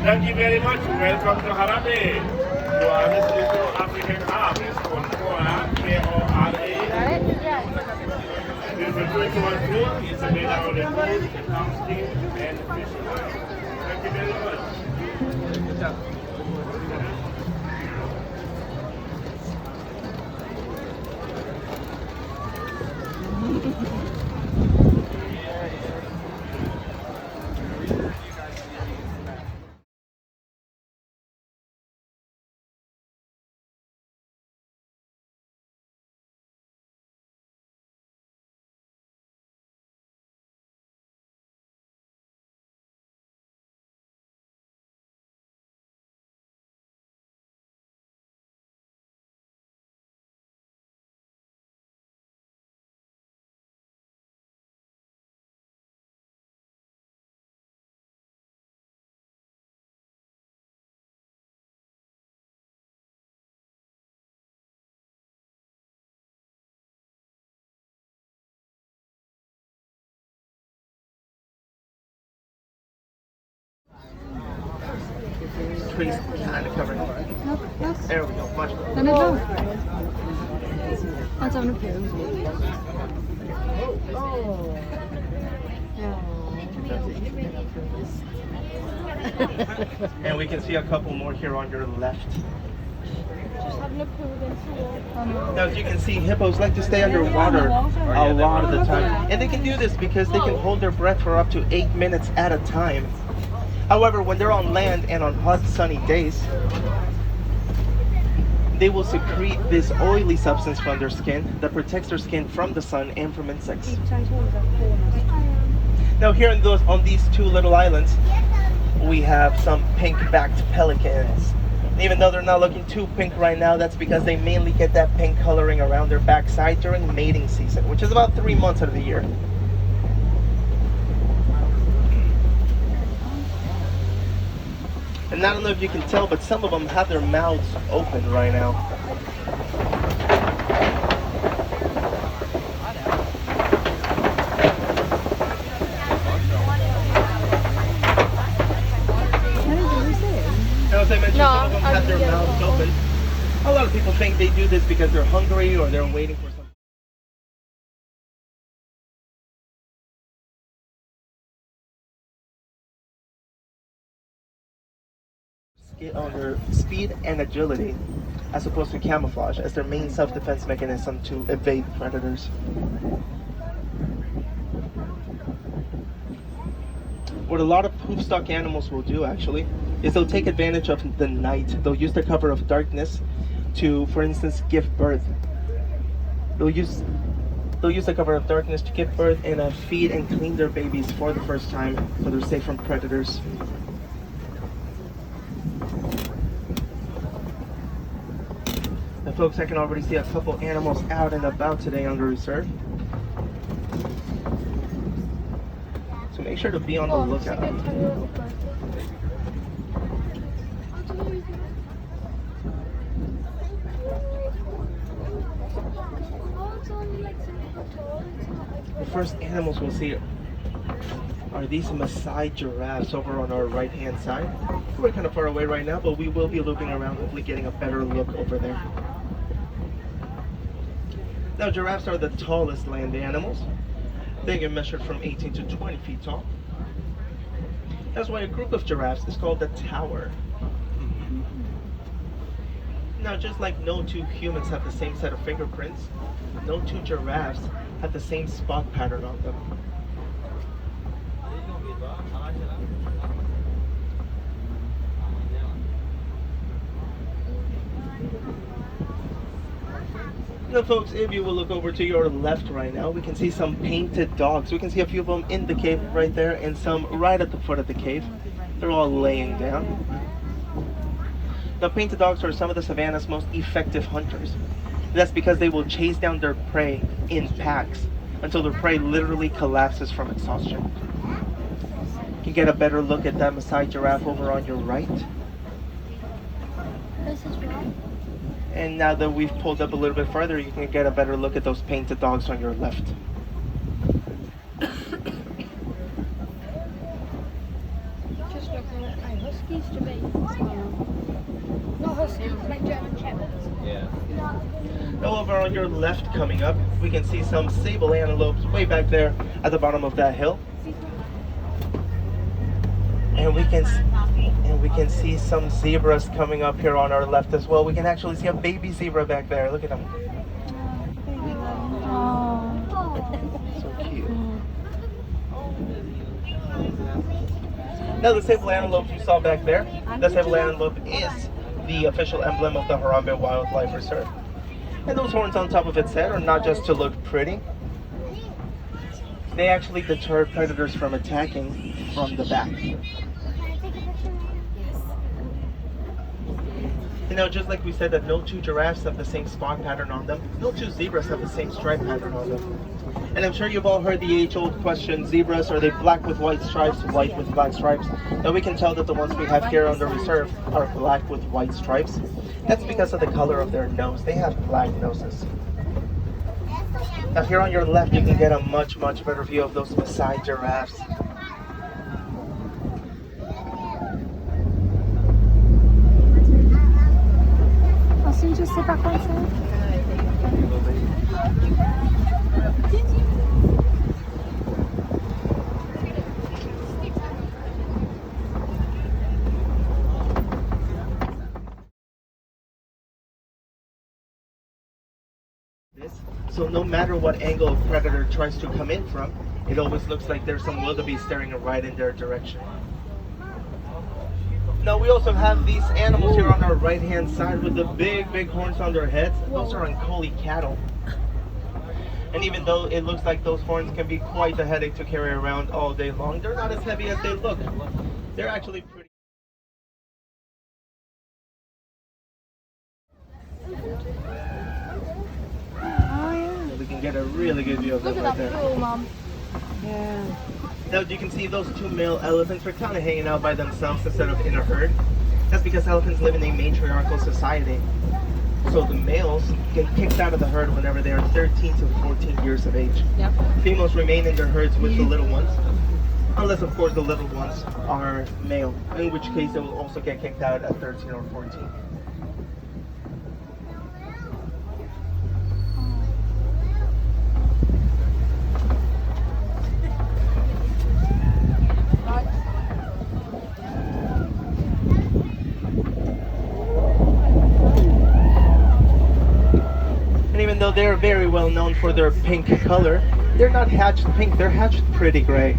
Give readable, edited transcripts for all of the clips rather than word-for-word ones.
Thank you very much. Welcome to Harare. You are listening to African Harvest on Kora, K-O-R-A. This is a ritual food. It's made out of the food, the pumpkin, and the fish. Thank you very much. Good job. Trees kind of covered. There we go, much better. Den är bra. Han tar nog på. And we can see a couple more here on your left. Now, as you can see, hippos like to stay underwater a lot of the time. And they can do this because they can hold their breath for up to 8 minutes at a time. However, when they're on land and on hot, sunny days, they will secrete this oily substance from their skin that protects their skin from the sun and from insects. Now, here on these two little islands, we have some pink-backed pelicans. Even though they're not looking too pink right now, that's because they mainly get that pink coloring around their backside during mating season, which is about 3 months out of the year. And I don't know if you can tell, but some of them have their mouths open right now. Now, as I mentioned, some of them have their mouths open. A lot of people think they do this because they're hungry or they're waiting for something. On their speed and agility as opposed to camouflage as their main self-defense mechanism to evade predators. What a lot of hoofstock animals will do actually is they'll take advantage of the night. They'll use the cover of darkness to, for instance, give birth. They'll use the cover of darkness to give birth and feed and clean their babies for the first time so they're safe from predators. And folks, I can already see a couple animals out and about today on the reserve. So make sure to be on the lookout. The first animals we'll see are these Maasai giraffes over on our right hand side. We're kind of far away right now, but we will be looping around, hopefully getting a better look over there. Now, giraffes are the tallest land animals. They get measured from 18 to 20 feet tall. That's why a group of giraffes is called the tower. Now, just like no two humans have the same set of fingerprints, no two giraffes have the same spot pattern on them. Now, folks, if you will look over to your left right now, we can see some painted dogs. We can see a few of them in the cave right there and some right at the foot of the cave. They're all laying down. Now, painted dogs are some of the savannah's most effective hunters. That's because they will chase down their prey in packs until their prey literally collapses from exhaustion. You can get a better look at that Maasai giraffe over on your right. This is right. And now that we've pulled up a little bit further, you can get a better look at those painted dogs on your left. Just looking at my huskies to be. Not huskies, like German shepherds. Now over on your left coming up, we can see some sable antelopes way back there at the bottom of that hill. And we can see some zebras coming up here on our left as well. We can actually see a baby zebra back there. Look at them. So cute. Now the sable antelope you saw back there, the sable antelope is the official emblem of the Harambe Wildlife Reserve. And those horns on top of its head are not just to look pretty. They actually deter predators from attacking from the back. You know, just like we said that no two giraffes have the same spot pattern on them, no two zebras have the same stripe pattern on them. And I'm sure you've all heard the age-old question, zebras, are they black with white stripes, white with black stripes? Now we can tell that the ones we have here on the reserve are black with white stripes. That's because of the color of their nose. They have black noses. Now here on your left, you can get a much better view of those Maasai giraffes. Ensuite, je sais pas quoi faire. So no matter what angle a predator tries to come in from, it always looks like there's some wildebeest staring right in their direction. Now we also have these animals here on our right hand side with the big horns on their heads. Those are Ankoli cattle. And even though it looks like those horns can be quite a headache to carry around all day long, they're not as heavy as they look. They're actually pretty. Oh yeah. We can get a really good view of them Look right at there. that pool, Mum. Yeah. Now you can see those two male elephants are kind of hanging out by themselves instead of in a herd. That's because elephants live in a matriarchal society. So the males get kicked out of the herd whenever they are 13 to 14 years of age. Yep. Females remain in their herds with the little ones, unless of course the little ones are male, in which case they will also get kicked out at 13 or 14. And even though they're very well known for their pink color, they're not hatched pink, they're hatched pretty gray.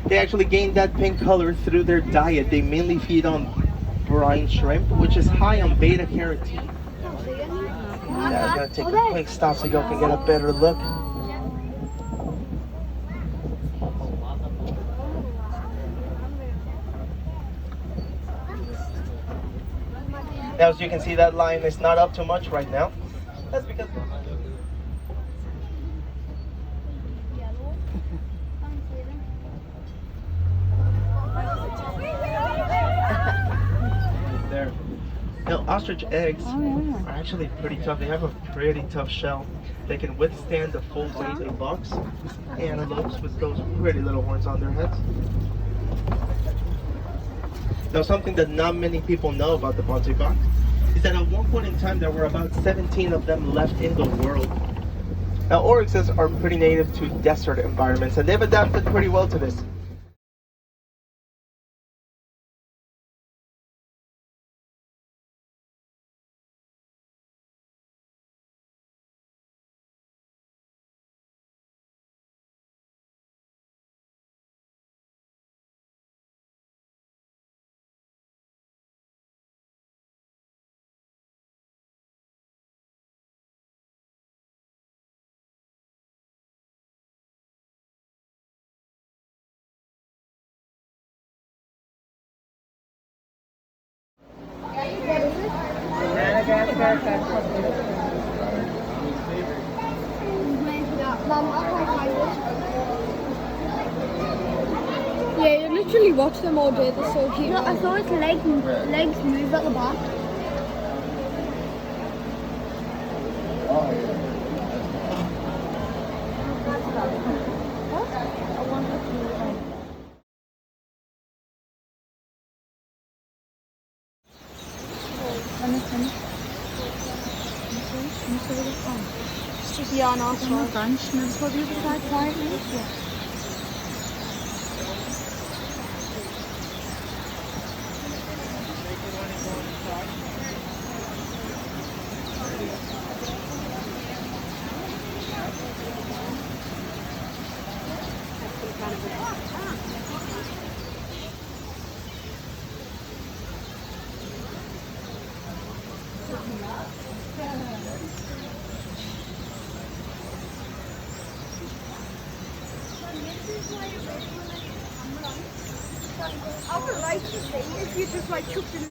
They actually gain that pink color through their diet. They mainly feed on brine shrimp, which is high on beta carotene. Yeah, I'm gonna take a quick stop so you all can get a better look. Now, as you can see, that line is not up too much right now. That's because there. Now, ostrich eggs are actually pretty tough. They have a pretty tough shell. They can withstand the full weight of bucks, antelopes with those pretty little horns on their heads. Now, something that not many people know about the Bonte Bok is that at one point in time there were about 17 of them left in the world. Now, oryxes are pretty native to desert environments, and they've adapted pretty well to this. America. Mum, I can't find it. Yeah, you literally watch them all day. They're so cute. No, I saw its legs move at the back. Yeah, no, it's not. Bunch, and it's probably the side quietly. I would like to see if you just like chucked it